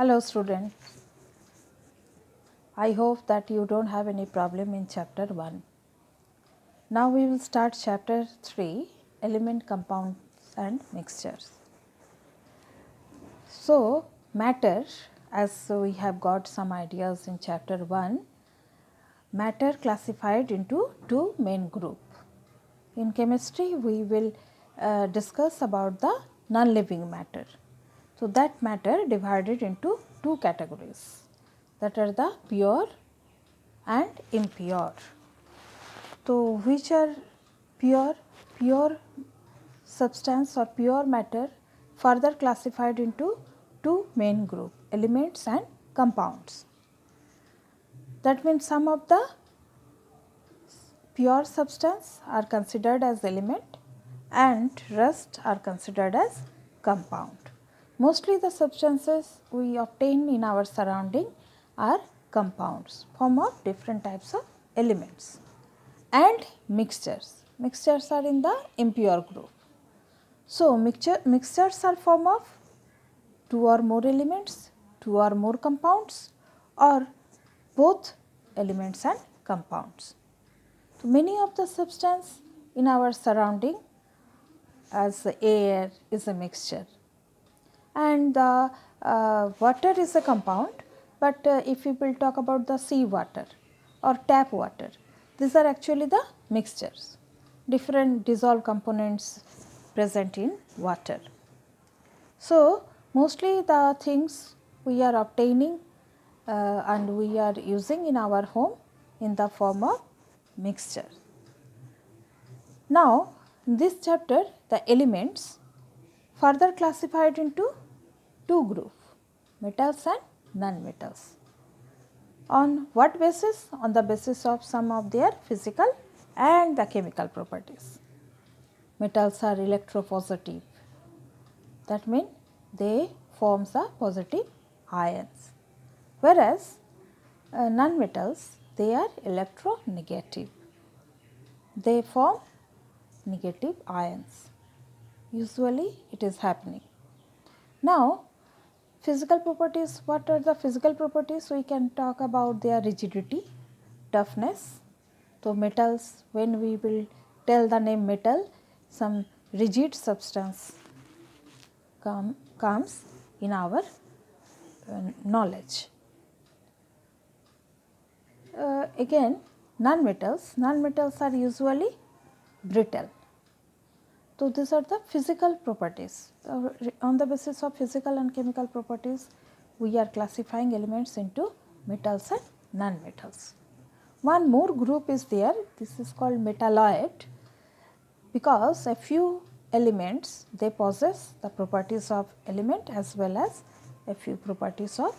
Hello students, I hope that you don't have any problem in chapter 1. Now we will start chapter 3, element compounds and mixtures. So matter, as we have got some ideas in chapter 1, matter classified into two main groups. In chemistry we will discuss about the non-living matter. So that matter divided into two categories, that are the pure and impure. So which are pure? Pure substance or pure matter further classified into two main group, elements and compounds. That means some of the pure substance are considered as element and rest are considered as compound. Mostly the substances we obtain in our surrounding are compounds, form of different types of elements. And mixtures. Mixtures are in the impure group. So mixtures are form of two or more elements, two or more compounds, or both elements and compounds. So many of the substance in our surrounding as air is a mixture, and the water is a compound, but if we will talk about the sea water or tap water, these are actually the mixtures, different dissolved components present in water. So mostly the things we are obtaining and we are using in our home in the form of mixture. Now in this chapter the elements further classified into two groups, metals and non-metals. On what basis? On the basis of some of their physical and the chemical properties. Metals are electropositive, that means they forms the positive ions, whereas non-metals, they are electronegative, they form negative ions. Usually it is happening. Now physical properties, what are the physical properties? We can talk about their rigidity, toughness. So metals, when we will tell the name metal, some rigid substance comes in our knowledge. Again non-metals are usually brittle. So these are the physical properties. On the basis of physical and chemical properties, we are classifying elements into metals and non-metals. One more group is there, this is called metalloid, because a few elements, they possess the properties of element as well as a few properties of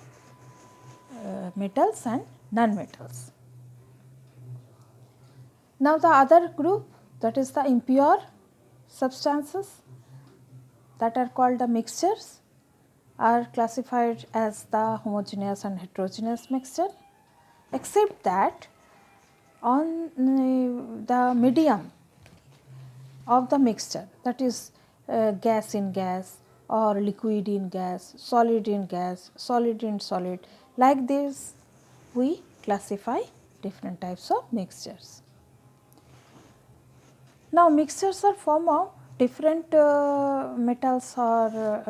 metals and non-metals. Now the other group, that is the impure substances, that are called the mixtures, are classified as the homogeneous and heterogeneous mixture, except that on the medium of the mixture, that is gas in gas or liquid in gas, solid in gas, solid in solid, like this we classify different types of mixtures. Now mixtures are form of different metals or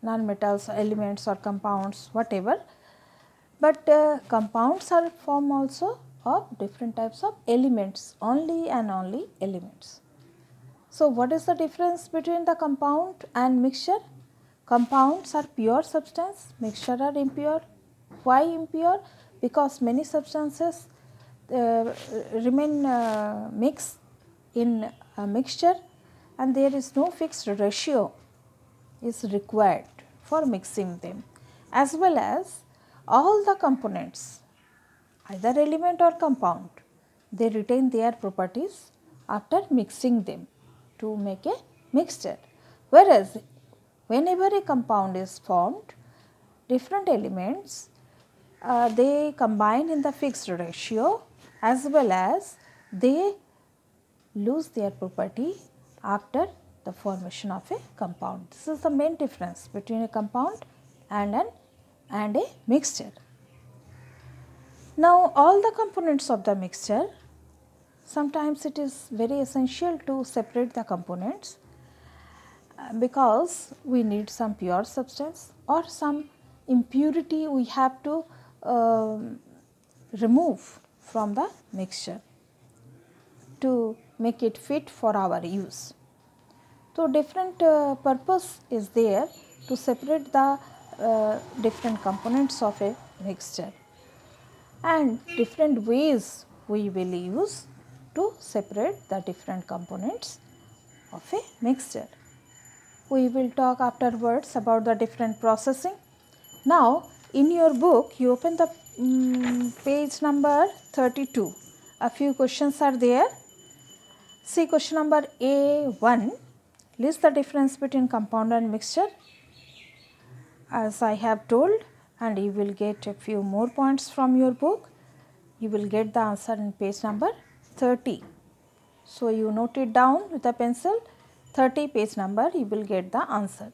non-metals, elements or compounds, whatever, but compounds are form also of different types of elements, only and only elements. So what is the difference between the compound and mixture? Compounds are pure substance, mixture are impure. Why impure? Because many substances remain mixed in a mixture and there is no fixed ratio is required for mixing them, as well as all the components, either element or compound, they retain their properties after mixing them to make a mixture. Whereas whenever a compound is formed, different elements they combine in the fixed ratio as well as they lose their property after the formation of a compound. This is the main difference between a compound and an and a mixture. Now all the components of the mixture, sometimes it is very essential to separate the components because we need some pure substance or some impurity we have to remove from the mixture to make it fit for our use. So different purpose is there to separate the different components of a mixture, and different ways we will use to separate the different components of a mixture. We will talk afterwards about the different processing. Now in your book you open the page number 32. A few questions are there. See question number A1. List the difference between compound and mixture. As I have told, and you will get a few more points from your book. You will get the answer in page number 30. So you note it down with a pencil. 30 page number, you will get the answer.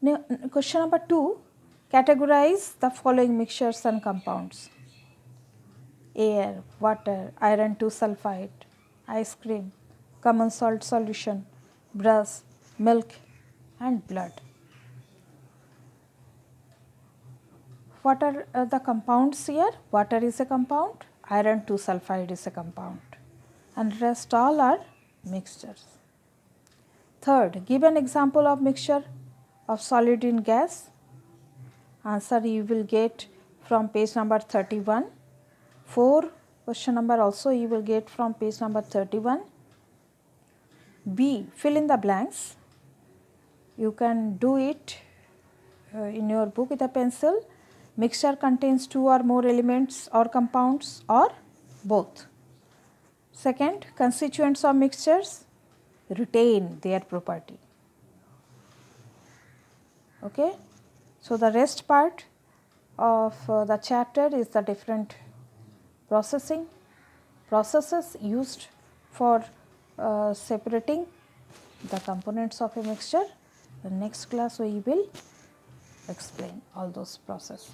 Now, question number 2. Categorize the following mixtures and compounds: air, water, iron 2 sulfide, ice cream, common salt solution, brush, milk and blood. What are the compounds here? Water is a compound, iron 2 sulfide is a compound, and rest all are mixtures. Third, give an example of mixture of solid in gas. Answer you will get from page number 31. 4, question number also you will get from page number 31. B, fill in the blanks. You can do it in your book with a pencil. Mixture contains 2 or more elements or compounds or both. Second, constituents of mixtures retain their property. Okay. So the rest part of the chapter is the different processes used for separating the components of a mixture. The next class we will explain all those processes.